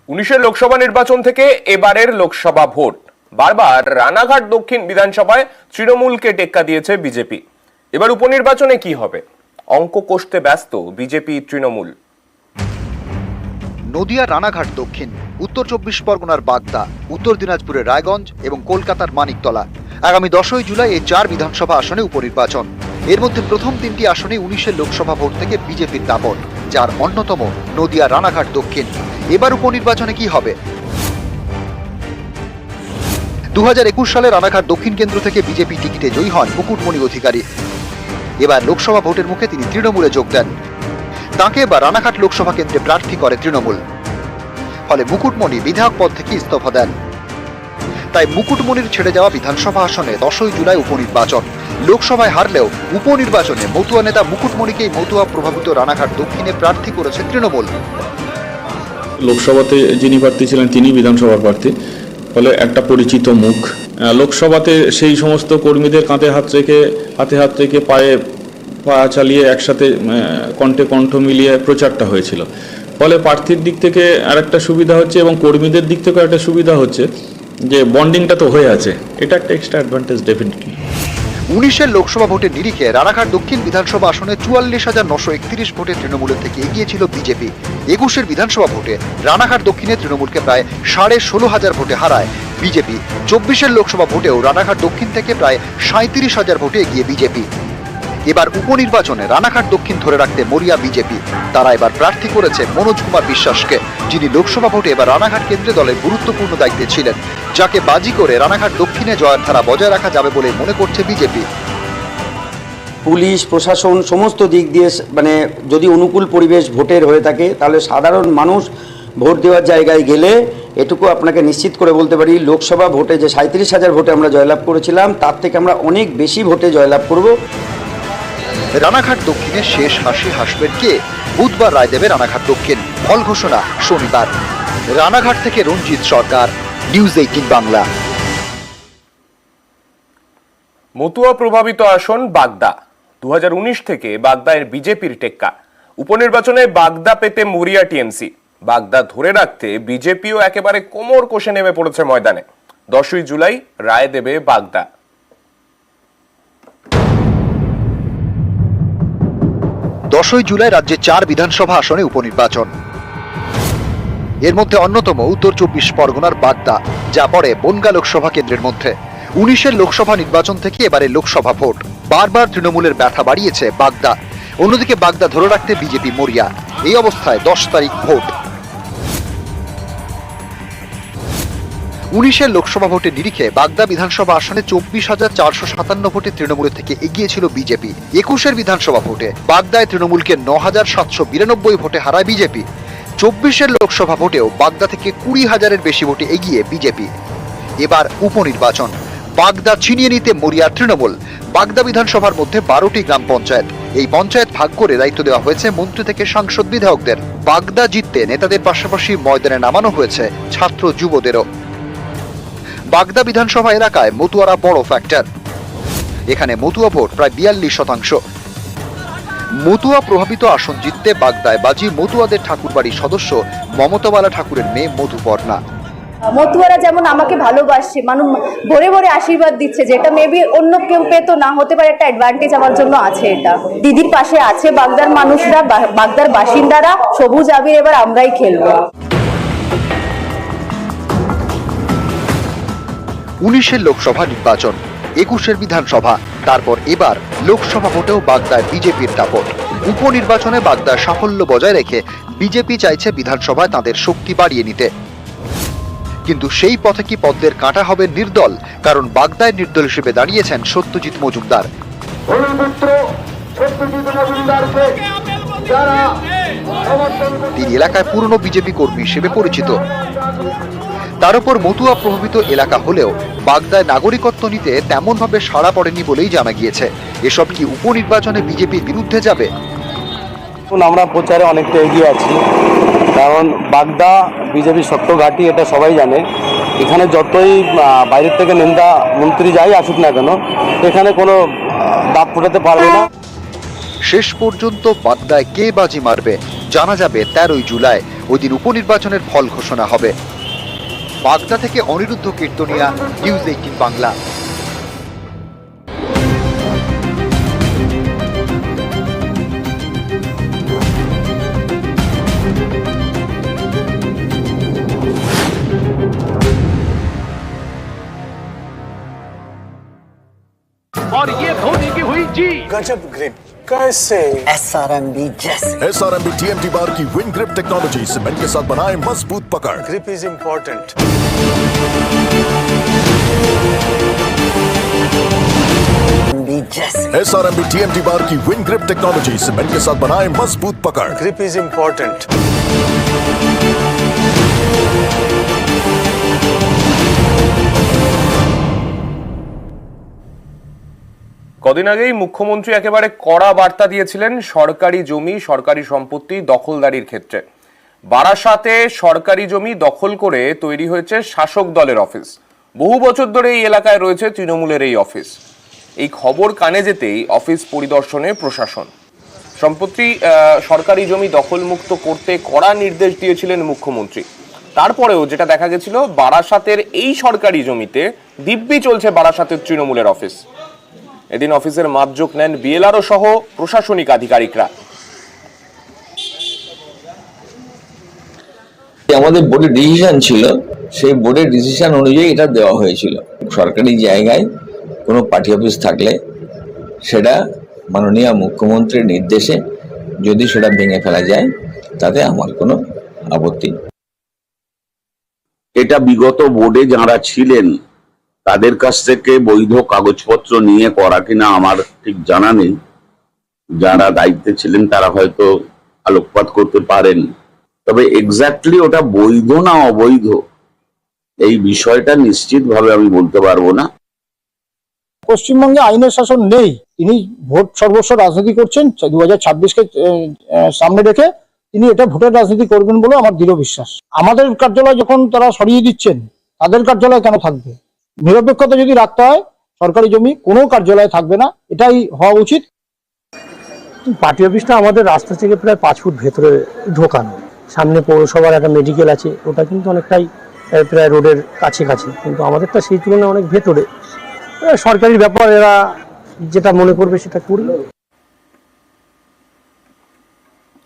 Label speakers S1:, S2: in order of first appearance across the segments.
S1: উনিশের লোকসভা নির্বাচন থেকে এবারের লোকসভা ভোট। বারবার রানাঘাট দক্ষিণ বিধানসভায় তৃণমূলকে টেক্কা দিয়েছে বিজেপি। এবার উপনির্বাচনে কি হবে, অঙ্ক কষতে ব্যস্ত বিজেপি তৃণমূল।
S2: নদিয়ার রানাঘাট দক্ষিণ, উত্তর 24 পরগনার বাগদা, উত্তর দিনাজপুরের রায়গঞ্জ এবং কলকাতার মানিকতলা। আগামী 10ই জুলাই এই 4 বিধানসভা আসনে উপনির্বাচন। এর মধ্যে প্রথম 3টি আসনে 19এর লোকসভা ভোট থেকে বিজেপির দাপট, যার অন্যতম নদিয়ার রানাঘাট দক্ষিণ। এবার উপনির্বাচনে কি হবে? 2021 সালে রানাঘাট দক্ষিণ কেন্দ্র থেকে বিজেপি টিকিটে জয়ী হন মুকুটমণি অধিকারী। এবার লোকসভা ভোটের মুখে তিনি তৃণমূলে যোগ দেন। তাঁকে এবার রানাঘাট লোকসভা কেন্দ্রে প্রার্থী করে তৃণমূল। ফলে মুকুটমণি বিধায়ক পদ থেকে ইস্তফা দেন। তাই মুকুটমণির ছেড়ে যাওয়া বিধানসভা আসনে 10ই জুলাই উপনির্বাচন। লোকসভায় হারলেও উপনির্বাচনে মতুয়া নেতা মুকুটমণিকেই মতুয়া প্রভাবিত রানাঘাট দক্ষিণে প্রার্থী করেছে তৃণমূল।
S3: লোকসভাতে যিনি প্রার্থী ছিলেন তিনি বিধানসভার প্রার্থী, ফলে একটা পরিচিত মুখ। লোকসভাতে সেই সমস্ত কর্মীদের কাঁধে হাত রেখে পায়ে পা চালিয়ে একসাথে কণ্ঠে কণ্ঠ মিলিয়ে প্রচারটা হয়েছিল। ফলে প্রার্থীর দিক থেকে আরেকটা সুবিধা হচ্ছে এবং কর্মীদের দিক থেকেও একটা সুবিধা হচ্ছে যে বন্ডিংটা তো হয়ে আছে। এটা একটা এক্সট্রা অ্যাডভান্টেজ ডেফিনেটলি।
S2: 19এর লোকসভা ভোটের নিরিখে রানাঘাট দক্ষিণ বিধানসভা আসনে 44,931 ভোটে তৃণমূলের থেকে এগিয়ে ছিল বিজেপি। 21এর বিধানসভা ভোটে রানাঘাট দক্ষিণে তৃণমূলকে প্রায় 16,500 ভোটে হারায় বিজেপি। 24এর লোকসভা ভোটেও রানাঘাট দক্ষিণ থেকে প্রায় 37,000 ভোটে এগিয়ে বিজেপি। এবার উপনির্বাচনে রানাঘাট দক্ষিণ ধরে রাখতে মরিয়া বিজেপি। তারা এবার প্রার্থী করেছে মনোজ কুমার বিশ্বাসকে, যিনি লোকসভা ভোটে এবার রানাঘাট কেন্দ্রে দলের গুরুত্বপূর্ণ দায়িত্বে ছিলেন, যাকে বাজি করে রানাঘাট দক্ষিণে জয়ের ধারা বজায় রাখা যাবে বলে মনে করছে বিজেপি।
S4: পুলিশ প্রশাসন সমস্ত দিক দিয়ে যদি অনুকূল পরিবেশ ভোটের হয়ে থাকে, তাহলে সাধারণ মানুষ ভোট দেওয়ার জায়গায় গেলে এটুকু আপনাকে নিশ্চিত করে বলতে পারি, লোকসভা ভোটে যে 37,000 ভোটে আমরা জয়লাভ করেছিলাম তার থেকে আমরা অনেক বেশি ভোটে জয়লাভ করব।
S2: রানাঘাট দক্ষিণে শেষ হাসি হাসবেন কে? বুধবার রায় দেবে রানাঘাট দক্ষিণ। ফল ঘোষণা শনিবার। রানাঘাট থেকে রঞ্জিত সরকার, নিউজ 18 বাংলা।
S1: মতুয়া প্রভাবিত আসন বাগদা। 2019 থেকে বাগদায় বিজেপির টেক্কা। উপনির্বাচনে বাগদা পেতে মরিয়া টিএমসি। বাগদা ধরে রাখতে বিজেপিও একেবারে কোমর কষে নেমে পড়েছে ময়দানে। 10ই জুলাই রায় দেবে বাগদা।
S2: 10ই জুলাই রাজ্যে 4 বিধানসভা আসনে উপনির্বাচন। এর মধ্যে অন্যতম উত্তর 24 পরগনার বাগদা, যা পড়ে বনগা লোকসভা কেন্দ্রের মধ্যে। 19এর লোকসভা নির্বাচন থেকে এবারে লোকসভা ভোট। বারবার তৃণমূলের ব্যথা বাড়িয়েছে বাগদা। অন্যদিকে বাগদা ধরে রাখতে বিজেপি মরিয়া। এই অবস্থায় 10 তারিখ ভোট। 19এর লোকসভা ভোটের নিরিখে বাগদা বিধানসভা আসনে 24,457 ভোটে তৃণমূলের থেকে এগিয়ে ছিল বিজেপি। 21এর বিধানসভা ভোটে বাগদায় তৃণমূলকে 9,792 ভোটে হারায় বিজেপি। 24এর লোকসভা ভোটেও বাগদা থেকে 20,000-এর বেশি ভোটে এগিয়ে বিজেপি। এবার উপনির্বাচন। বাগদা ছিনিয়ে নিতে মরিয়া তৃণমূল। বাগদা বিধানসভার মধ্যে 12টি গ্রাম পঞ্চায়েত। এই পঞ্চায়েত ভাগ করে দায়িত্ব দেওয়া হয়েছে মন্ত্রী থেকে সাংসদ বিধায়কদের। বাগদা জিততে নেতাদের পাশাপাশি ময়দানে নামানো হয়েছে ছাত্র যুবদেরও। বাগদা বিধানসভা এলাকায় মতুয়ারা বড় ফ্যাক্টর। এখানে মতুয়া ভোট প্রায় 42%। মতুয়া প্রভাবিত আসন জিততে বাগদায় বাজি মতুয়াদের ঠাকুরবাড়ির সদস্য মমতাবালা ঠাকুরের মেয়ে মধুপর্ণা।
S5: মতুয়ারা যেমন আমাকে ভালোবাসছে, মানুষ ভরে ভরে আশীর্বাদ দিচ্ছে, যেটা মেবি অন্য কেউ পেতো না, হতে পারে একটা অ্যাডভান্টেজ আমার জন্য আছে। এটা দিদির পাশে আছে বাগদার মানুষরা, বাগদার বাসিন্দারা। সবুজ আবির এবার আমরাই খেলবো।
S2: 19এর লোকসভা নির্বাচন, 21এর বিধানসভা, তারপর এবার লোকসভা ভোটেও বাগদায় বিজেপির দাপট। উপনির্বাচনে বাগদার সাফল্য বজায় রেখে বিজেপি চাইছে বিধানসভায় তাদের শক্তি বাড়িয়ে নিতে। কিন্তু সেই পথে কি পদ্মের কাঁটা হবে নির্দল? কারণ বাগদায় নির্দল হিসেবে দাঁড়িয়েছেন সত্যজিৎ মজুমদার। তিনি এলাকায় পুরনো বিজেপি কর্মী হিসেবে পরিচিত। তার উপর মতুয়া প্রভাবিত এলাকা হলেও বাগদায় নাগরিকত্ব নিতে তেমন ভাবে সাড়া পড়েনি বলেই জানা গিয়েছে। এসব কি উপনির্বাচনে বিজেপির বিরুদ্ধে যাবে?
S6: আমরা প্রচারে অনেকটা এগিয়ে আছি, কারণ বাগদা বিজেপির শক্ত ঘাঁটি, এটা সবাই জানে। এখানে যতই বাইরের থেকে নেতা মন্ত্রী যাই আসুক না কেন, এখানে কোনো দাঁত ফোটাতে পারবে না।
S2: শেষ পর্যন্ত বাগদায় কে বাজি মারবে জানা যাবে 13 জুলাই। ওই দিন উপনির্বাচনের ফল ঘোষণা হবে। বাগদা থেকে অনিরুদ্ধ কীর্তনিয়া, নিউজ 18 বাংলা।
S7: और ये धोनी की हुई जी
S8: गजब ग्रिप कैसे
S9: SRMB जैसे
S10: SRMB TMT बार की विन ग्रिप टेक्नोलॉजी सीमेंट के साथ बनाए मजबूत पकड़।
S8: Grip is important.
S9: जैसे
S10: SRMB TMT बार की विन ग्रिप टेक्नोलॉजी सीमेंट के साथ बनाए मजबूत पकड़।
S8: Grip is important.
S1: কদিন আগেই মুখ্যমন্ত্রী একেবারে কড়া বার্তা দিয়েছিলেন সরকারি জমি, সরকারি সম্পত্তি দখলদারির ক্ষেত্রে। বারাসাতে সরকারি জমি দখল করে তৈরি হয়েছে শাসক দলের অফিস। বহু বছর ধরে এই এলাকায় রয়েছে তৃণমূলের এই অফিস। এই খবর কানে যেতেই অফিস পরিদর্শনে প্রশাসন। সম্প্রতি সরকারি জমি দখলমুক্ত করতে কড়া নির্দেশ দিয়েছিলেন মুখ্যমন্ত্রী। তারপরেও যেটা দেখা গেছিল, বারাসাতের এই সরকারি জমিতে দিব্যি চলছে বারাসাতের তৃণমূলের অফিস। এদিন অফিসের মাপজোক নেন বিএলআরও সহ প্রশাসনিক আধিকারিকরা।
S11: আমাদের বোর্ডের ডিসিশন ছিল, সেই বোর্ডের ডিসিশন অনুযায়ী এটা দেওয়া হয়েছিল। সরকারি জায়গায় কোনো পার্টি অফিস থাকলে সেটা মাননীয় মুখ্যমন্ত্রীর নির্দেশে যদি সেটা ভেঙে ফেলা যায় তাতে আমার কোনো আপত্তি।
S12: এটা বিগত বোর্ডে যারা ছিলেন তাদের কাছ থেকে বৈধ কাগজপত্র নিয়ে করা কিনা আমার ঠিক জানা নেই। যারা দায়িত্বে ছিলেন তারা হয়তো আলোকপাত করতে পারেন, তবে এক্স্যাক্টলি ওটা বৈধ না অবৈধ এই বিষয়টা নিশ্চিতভাবে আমি বলতে পারবো না।
S13: পশ্চিমবঙ্গে আইনের শাসন নেই। তিনি ভোট সর্বস্ব রাজনীতি করছেন। 2026-কে সামনে রেখে তিনি এটা ভোটের রাজনীতি করবেন বলে আমার দৃঢ় বিশ্বাস। আমাদের কার্যালয় যখন তারা সরিয়ে দিচ্ছেন, তাদের কার্যালয় কেন থাকবে? নিরপেক্ষতা যদি রাখতে হয়, সরকারি জমি কোনো কার্যালয়ে থাকবে না, এটাই হওয়া উচিত।
S14: পার্টি অফিসটা আমাদের রাস্তা থেকে প্রায় 5 ফুট ভেতরে ঢোকানো। সামনে পৌরসভার একটা মেডিকেল আছে, ওটা কিন্তু অনেকটাই প্রায় রোডের কাছাকাছি, কিন্তু আমাদেরটা সেই তুলনায় অনেক ভেতরে। সরকারি ব্যাপার, এরা যেটা মনে করবে সেটা করবে।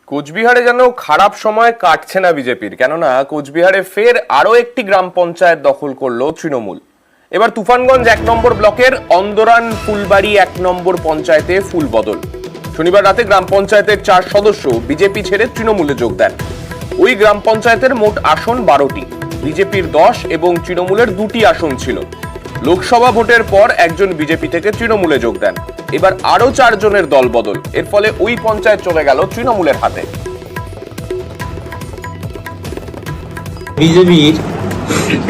S1: কোচবিহারে যেন খারাপ সময় কাটছে না বিজেপির, কেননা কোচবিহারে ফের আরো একটি গ্রাম পঞ্চায়েত দখল করলো তৃণমূল। এবার তুফানগঞ্জ 1 নম্বর ব্লকের অন্দরান ফুলবাড়ি 1 নম্বর পঞ্চায়েতে ফুল বদল। শনিবার রাতে গ্রাম পঞ্চায়েতের 4 সদস্য বিজেপি ছেড়ে তৃণমূলে যোগ দেন। ওই গ্রাম পঞ্চায়েতের মোট আসন 12টি, বিজেপির 10 এবং তৃণমূলের 2টি আসন ছিল। লোকসভা ভোটের পর একজন বিজেপি থেকে তৃণমূলে যোগ দেন। এবার আরো 4 জনের দল বদল। এর ফলে ওই পঞ্চায়েত চলে গেল তৃণমূলের হাতে।
S15: বিজেপির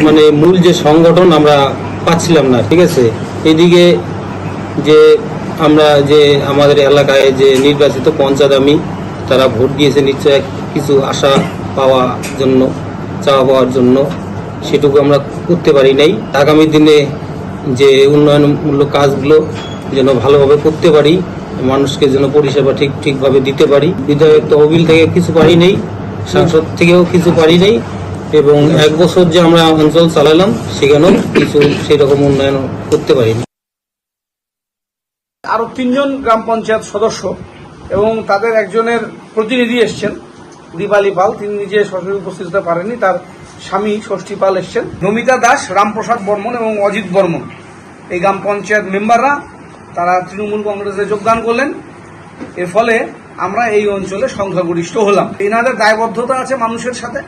S15: মানে মূল যে সংগঠন আমরা পাচ্ছিলাম না, ঠিক আছে। এদিকে যে আমরা যে আমাদের এলাকায় যে নির্বাচিত পঞ্চায়েত আমি, তারা ভোট দিয়েছে নিশ্চয় কিছু আশা পাওয়ার জন্য, চাওয়া পাওয়ার জন্য, সেটুকু আমরা করতে পারি নাই। আগামী দিনে যে উন্নয়নমূলক কাজগুলো যেন ভালোভাবে করতে পারি, মানুষকে যেন পরিষেবা ঠিকভাবে দিতে পারি। বিধায়ক তহবিল থেকে কিছু পারি নেই, সাংসদ থেকেও কিছু পারি নেই, এবং 1 বছর যে আমরা অঞ্চল চালালাম সেখানেও কিছু সেরকম উন্নয়ন করতে পারিনি।
S16: আরো 3 জন গ্রাম পঞ্চায়েত সদস্য এবং তাদের একজনের প্রতিনিধি এসছেন, দীপালি পাল, তিনি নিজে সরাসরি উপস্থিত হতে পারেননি, তার স্বামী ষষ্ঠী পাল এসছেন। নমিতা দাস, রামপ্রসাদ বর্মন এবং অজিত বর্মন, এই গ্রাম পঞ্চায়েত মেম্বাররা তারা তৃণমূল কংগ্রেসে যোগদান করলেন। এর ফলে আমরা এই অঞ্চলে সংখ্যাগরিষ্ঠ হলাম। এনাদের দায়বদ্ধতা আছে মানুষের সাথে।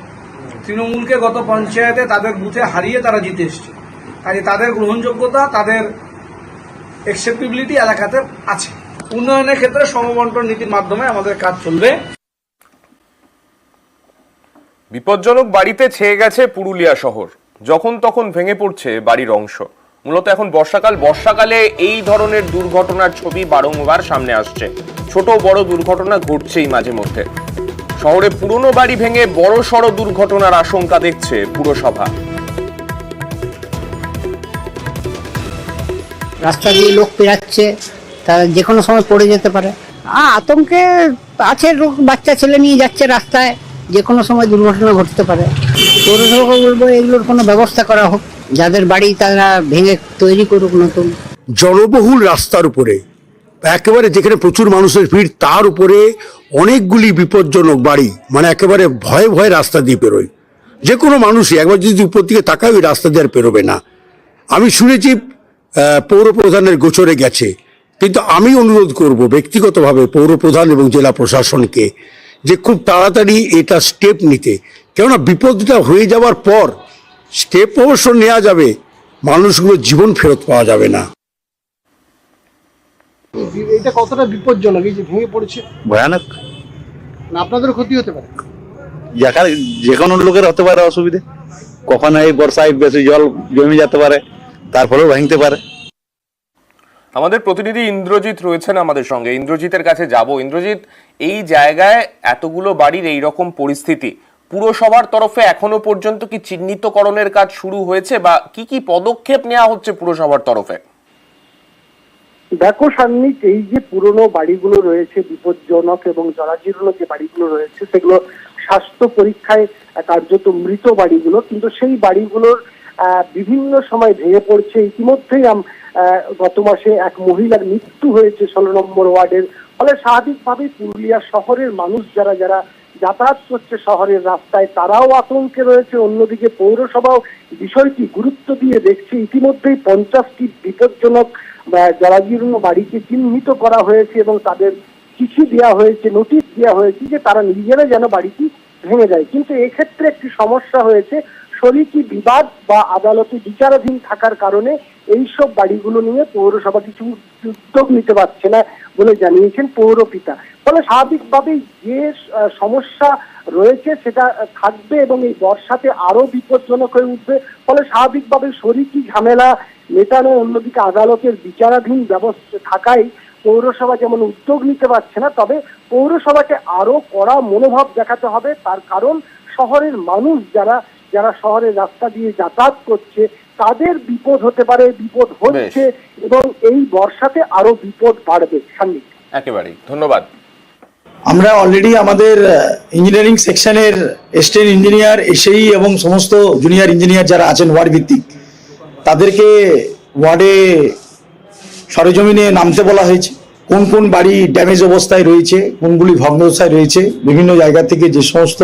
S16: তৃণমূলকে গত পঞ্চায়েতে তাদের বুথে হারিয়ে তারা জিতে এসছে, কাজে তাদের গ্রহণযোগ্যতা, তাদের অ্যাকসেপ্টেবিলিটি এলাকাতে আছে। উন্নয়নের ক্ষেত্রে সমবন্টন নীতির মাধ্যমে আমাদের কাজ চলবে।
S1: বিপজ্জনক বাড়িতে ছেয়ে গেছে পুরুলিয়া শহর। যখন তখন ভেঙে পড়ছে বাড়ির অংশ। মূলত এখন বর্ষাকালে এই ধরনের দুর্ঘটনার ছবি বারংবার সামনে আসছে। ছোট বড় দুর্ঘটনা ঘটছেই মাঝে মধ্যে। শহরে পুরনো বাড়ি ভেঙে বড় সড় দুর্ঘটনার আশঙ্কা দেখছে পুরসভা।
S9: রাস্তা দিয়ে লোক পেরাচ্ছে, তারা যে কোনো সময় পড়ে যেতে পারে। আতঙ্কে আছে, লোক বাচ্চা ছেলে নিয়ে যাচ্ছে রাস্তায়, যে কোনো সময় দুর্ঘটনা ঘটতে পারে। পৌরসভাকে বলবো এগুলোর কোনো ব্যবস্থা করা হোক, যাদের বাড়ি তারা ভেঙে তৈরি করুক নতুন।
S13: জনবহুল রাস্তার উপরে একেবারে যেখানে প্রচুর মানুষের ভিড়, তার উপরে অনেকগুলি বিপজ্জনক বাড়ি, মানে একেবারে ভয়ে ভয়ে রাস্তা দিয়ে বেরোয়। যে কোনো মানুষই একবার যদি উপর দিকে তাকায় ওই রাস্তা দিয়ে আর বেরোবে না। আমি শুনেছি পৌর প্রধানের গোচরে গেছে, কিন্তু আমি অনুরোধ করব ব্যক্তিগতভাবে পৌর প্রধান এবং জেলা প্রশাসনকে যে খুব তাড়াতাড়ি এটা স্টেপ নিতে, কেননা বিপদটা হয়ে যাওয়ার পর স্টেপ অবশ্য নেওয়া যাবে, মানুষগুলোর জীবন ফেরত পাওয়া যাবে না। এটা কতটা বিপজ্জনক, এই যে ভেঙে পড়েছে?
S6: ভয়ানক।
S13: না আপনাদেরও ক্ষতি হতে পারে?
S6: যে কোনো লোকের হতে পারে অসুবিধে, কখন এই বর্ষায় বেশি জল জমে যেতে পারে, তারপরেও ভাঙতে পারে।
S1: আমাদের প্রতিনিধি ইন্দ্রজিৎ রয়েছেন আমাদের সঙ্গে, ইন্দ্রজিতের কাছে যাব। ইন্দ্রজিৎ, এই জায়গায় এতগুলো বাড়ির এই রকম পরিস্থিতি, পুরসভার তরফে এখনো পর্যন্ত কি চিহ্নিতকরণের কাজ শুরু হয়েছে বা কি কি পদক্ষেপ নেওয়া হচ্ছে পুরসভার তরফে?
S13: দেখো সান্নিক, এই যে পুরনো বাড়িগুলো রয়েছে বিপজ্জনক এবং জরাজীর্ণ যে বাড়িগুলো রয়েছে, সেগুলো স্বাস্থ্য পরীক্ষায় কার্যত মৃত বাড়িগুলো, কিন্তু সেই বাড়িগুলোর বিভিন্ন সময় ভেঙে পড়ছে। ইতিমধ্যেই গত মাসে এক মহিলার মৃত্যু হয়েছে 16 নম্বর ওয়ার্ডের। ফলে স্বাভাবিকভাবেই পুরুলিয়া শহরের মানুষ যারা যারা যাতায়াত করছে শহরের রাস্তায়, তারাও আতঙ্কে রয়েছে। অন্যদিকে পৌরসভাও বিষয়টি গুরুত্ব দিয়ে দেখছে। ইতিমধ্যেই 50টি বিপজ্জনক জরাজীর্ণ বাড়িকে চিহ্নিত করা হয়েছে এবং তাদের চিঠি দেওয়া হয়েছে, নোটিশ দেওয়া হয়েছে যে তারা নিজেরা যেন বাড়িটি ভেঙে যায়। কিন্তু এক্ষেত্রে একটি সমস্যা হয়েছে, শরিকি বিবাদ বা আদালতে বিচারাধীন থাকার কারণে এইসব বাড়িগুলো নিয়ে পৌরসভা কিছু উদ্যোগ নিতে পারছে না বলে জানিয়েছেন পৌরপিতা। ফলে স্বাভাবিকভাবেই যে সমস্যা রয়েছে সেটা থাকবে এবং এই বর্ষাতে আরো বিপজ্জনক হয়ে উঠবে। ফলে স্বাভাবিকভাবে শরিকি ঝামেলা মেটানো, অন্যদিকে আদালতের বিচারাধীন ব্যবস্থা থাকায় পৌরসভা যেমন উদ্যোগ নিতে পারছে না, তবে পৌরসভাকে আরো কড়া মনোভাব দেখাতে হবে। তার কারণ শহরের মানুষ যারা যারা শহরের রাস্তা দিয়ে যাতায়াত করছে, তাদের বিপদ হতে পারে, বিপদ হচ্ছে এবং এই বর্ষাতে আরো বিপদ বাড়বে। সান্নিক,
S1: একেবারেই ধন্যবাদ।
S13: আমরা অলরেডি আমাদের ইঞ্জিনিয়ারিং সেকশনের এসিস্ট্যান্ট ইঞ্জিনিয়ার, এসএই এবং সমস্ত জুনিয়র ইঞ্জিনিয়ার যারা আছেন ওয়ার্ড ভিত্তিক, তাদেরকে ওয়ার্ডে সরেজমিনে নামতে বলা হয়েছে। কোন কোন বাড়ি ড্যামেজ অবস্থায় রয়েছে, কোনগুলি ভগ্নদশায় রয়েছে, বিভিন্ন জায়গা থেকে যে সমস্ত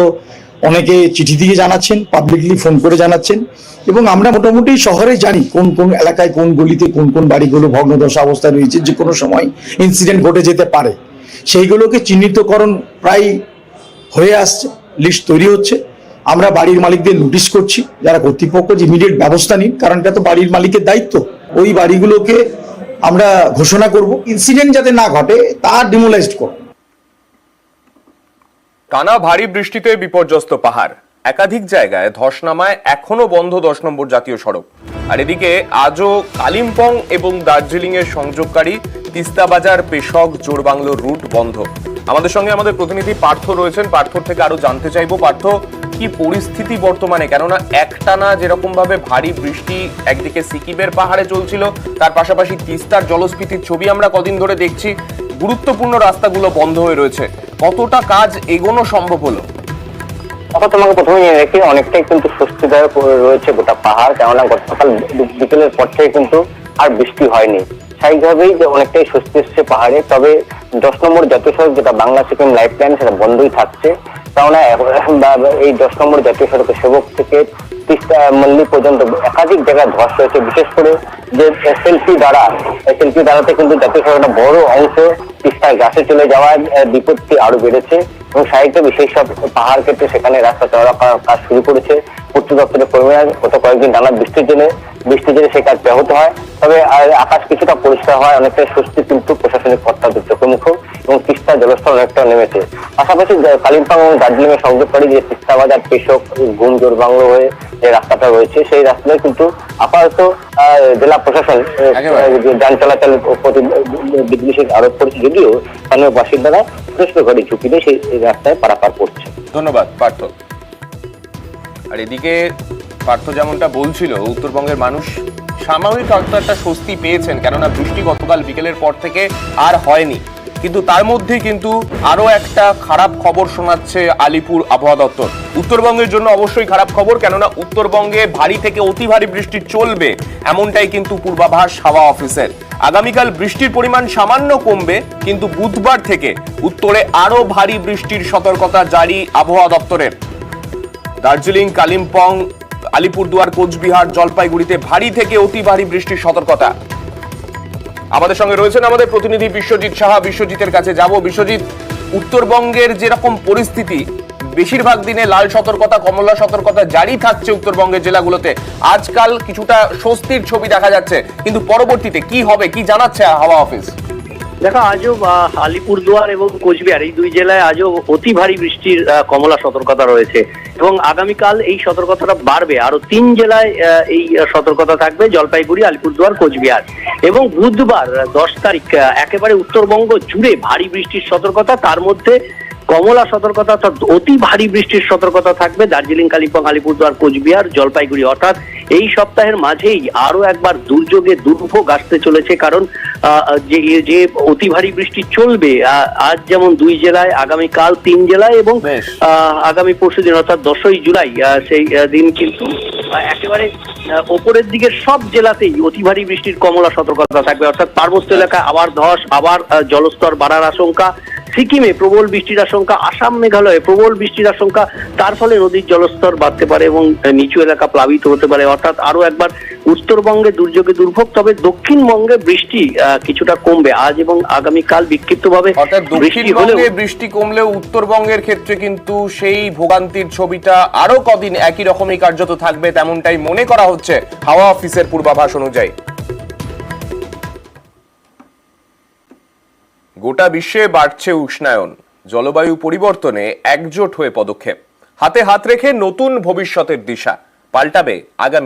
S13: অনেকে চিঠি দিয়ে জানাচ্ছেন, পাবলিকলি ফোন করে জানাচ্ছেন, এবং আমরা মোটামুটি শহরে জানি কোন কোন এলাকায় কোন গলিতে কোন কোন বাড়িগুলো ভগ্নদশা অবস্থায় রয়েছে, যে কোনো সময় ইনসিডেন্ট ঘটে যেতে পারে। সেইগুলোকে চিহ্নিতকরণ প্রায় হয়ে আসছে, লিস্ট তৈরি হচ্ছে। আমরা বাড়ির মালিকদের নোটিশ করছি, যারা কর্তৃপক্ষ যে ইমিডিয়েট ব্যবস্থা নিন, কারণ এটা তো বাড়ির মালিকের দায়িত্ব। ওই বাড়িগুলোকে আমরা ঘোষণা করব, ইনসিডেন্ট যাতে না ঘটে তা ডিমোলাইজড করব।
S1: টানা ভারী বৃষ্টিতে বিপর্যস্ত পাহাড়, একাধিক জায়গায় ধস নামায় এখনো বন্ধ 10 নম্বর জাতীয় সড়ক। আর এদিকে আজও কালিম্পং এবং দার্জিলিং এর সংযোগকারী তিস্তা বাজার পেশক জোড়বাংলোর রুট বন্ধ। আমাদের সঙ্গে আমাদের প্রতিনিধি পার্থ রয়েছেন, পার্থর থেকে আরো জানতে চাইবো। পার্থ, কি পরিস্থিতি বর্তমানে? কেননা একটানা যেরকম ভাবে ভারী বৃষ্টি একদিকে সিকিমের পাহাড়ে চলছিল, তার পাশাপাশি তিস্তার জলস্ফীতির ছবি আমরা কদিন ধরে দেখছি, গুরুত্বপূর্ণ রাস্তাগুলো বন্ধ হয়ে রয়েছে। কতটা কাজ এগোনো সম্ভব হলো?
S6: তোমাকে প্রথমে নিয়ে রেখে অনেকটাই কিন্তু স্বস্তিদায়ক রয়েছে গোটা পাহাড়, কেননা গতকাল বিকেলের পর থেকে কিন্তু আর বৃষ্টি হয়নি। স্বাভাবিকভাবেই যে অনেকটাই স্বস্তি এসছে পাহাড়ে। তবে 10 নম্বর জাতীয় সড়ক, যেটা বাংলা সিকিম লাইফ লাইন, সেটা বন্ধই থাকছে। কেননা এই 10 নম্বর জাতীয় সড়কের সেবক থেকে তিস্তা মল্লি পর্যন্ত একাধিক জায়গায় ধস রয়েছে। বিশেষ করে যে এসএলপি দ্বারাতে কিন্তু জাতীয় সড়কের বড় অংশ তিস্তার গাছে চলে যাওয়ার বিপত্তি আরো বেড়েছে এবং স্বাভাবিকভাবে সেই সব পাহাড় কেটে সেখানে রাস্তা চওড়া করার কাজ শুরু করেছে পূর্ত দপ্তরের কর্মীরা। গত কয়েকদিন টানা বৃষ্টির জেনে সেই কাজ ব্যাহত হয়। তবে আকাশ কিছুটা পরিষ্কার হয়, অনেকটা স্বস্তি কিন্তু প্রশাসনিক কর্তাদের চোখে মুখ, এবং তিস্তার জলস্তর অনেকটা নেমেছে। পাশাপাশি কালিম্পং এবং দার্জিলিং এর সংযোগকারী যে তিস্তা বাজার পেশক ঘুম জোড়বাংলো হয়ে যে রাস্তাটা রয়েছে, সেই রাস্তায় কিন্তু আপাতত জেলা প্রশাসন যান চলাচলের প্রতি বিধিনিষেধ আরোপ করেছে, যদিও স্থানীয় বাসিন্দারা যথেষ্ট ঘরে ঝুঁকি দিয়ে সেই রাস্তায় পারাপার করছে।
S1: ধন্যবাদ পার্থ। আর এদিকে পার্থ যেমনটা বলছিল, উত্তরবঙ্গের মানুষ সাময়িক একটা স্বস্তি পেয়েছেন, কেননা বৃষ্টি গতকাল বিকেলের পর থেকে আর হয়নি। কিন্তু তার মধ্যেই কিন্তু আরো একটা খারাপ খবর শোনাচ্ছে আলিপুর আবহাওয়া দপ্তর। উত্তরবঙ্গের জন্য অবশ্যই খারাপ খবর, কেননা উত্তরবঙ্গে ভারী থেকে অতি ভারী বৃষ্টি চলবে এমনটাই কিন্তু পূর্বাভাস হাওয়া অফিসের। আগামীকাল বৃষ্টির পরিমাণ সামান্য কমবে, কিন্তু বুধবার থেকে উত্তরে আরো ভারী বৃষ্টির সতর্কতা জারি আবহাওয়া দপ্তরের। দার্জিলিং, কালিম্পং, আলিপুরদুয়ার, কোচবিহার, জলপাইগুড়িতে ভারী থেকে অতি ভারী বৃষ্টির সতর্কতা। আমাদের সঙ্গে রয়েছেন আমাদের প্রতিনিধি বিশ্বজিৎ সাহা। বিশ্বজিতের কাছে যাব। বিশ্বজিৎ, উত্তরবঙ্গের যেরকম পরিস্থিতি, বেশিরভাগ দিনে লাল সতর্কতা, কমলা সতর্কতা জারি থাকছে উত্তরবঙ্গের জেলাগুলোতে। আজকাল কিছুটা স্বস্তির ছবি দেখা যাচ্ছে, কিন্তু পরবর্তীতে কি হবে, কি জানাচ্ছে হাওয়া অফিস?
S6: দেখো, আজও আলিপুরদুয়ার এবং কোচবিহার এই দুই জেলায় আজও অতি ভারী বৃষ্টির কমলা সতর্কতা রয়েছে এবং আগামীকাল এই সতর্কতাটা বাড়বে। আরো 3 জেলায় এই সতর্কতা থাকবে, জলপাইগুড়ি, আলিপুরদুয়ার, কোচবিহার। এবং বুধবার 10 তারিখ একেবারে উত্তরবঙ্গ জুড়ে ভারী বৃষ্টির সতর্কতা, তার মধ্যে কমলা সতর্কতা অর্থাৎ অতি ভারী বৃষ্টির সতর্কতা থাকবে দার্জিলিং, কালিম্পং, আলিপুরদুয়ার, কোচবিহার, জলপাইগুড়ি। অর্থাৎ এই সপ্তাহের মাঝেই আরো একবার দুর্ভোগ আসতে চলেছে, কারণ যে অতি ভারী বৃষ্টি চলবে আজ যেমন 2 জেলায়, আগামীকাল 3 জেলায় এবং আগামী পরশুদিন অর্থাৎ 10ই জুলাই সেই দিন কিন্তু একেবারে ওপরের দিকের সব জেলাতেই অতি ভারী বৃষ্টির কমলা সতর্কতা থাকবে। অর্থাৎ পার্বত্য এলাকায় আবার ধস, আবার জলস্তর বাড়ার আশঙ্কা, সিকিমে প্রবল বৃষ্টির আশঙ্কা, আসাম, মেঘালয়ে প্রবল বৃষ্টির আশঙ্কা, তার ফলে নদীর জলস্তর বাড়তে পারে এবং নিচু এলাকা প্লাবিত হতে পারে। অর্থাৎ আরো একবার উত্তরবঙ্গে দুর্ভোগ। তবে দক্ষিণবঙ্গে বৃষ্টি কিছুটা কমবে আজ এবং আগামীকাল বিক্ষিপ্তভাবে
S1: বৃষ্টি কমলেও উত্তরবঙ্গের ক্ষেত্রে কিন্তু সেই ভোগান্তির ছবিটা আরো কদিন একই রকমই কার্যত থাকবে, তেমনটাই মনে করা হচ্ছে হাওয়া অফিসের পূর্বাভাস অনুযায়ী। গোটা বিশ্বে বাড়ছে উষ্ণায়ন, জলবায়ু পরিবর্তনে একজোট হয়ে পদক্ষেপ, হাতে হাত রেখে নতুন ভবিষ্যতের দিশা পাল্টাবে আগামী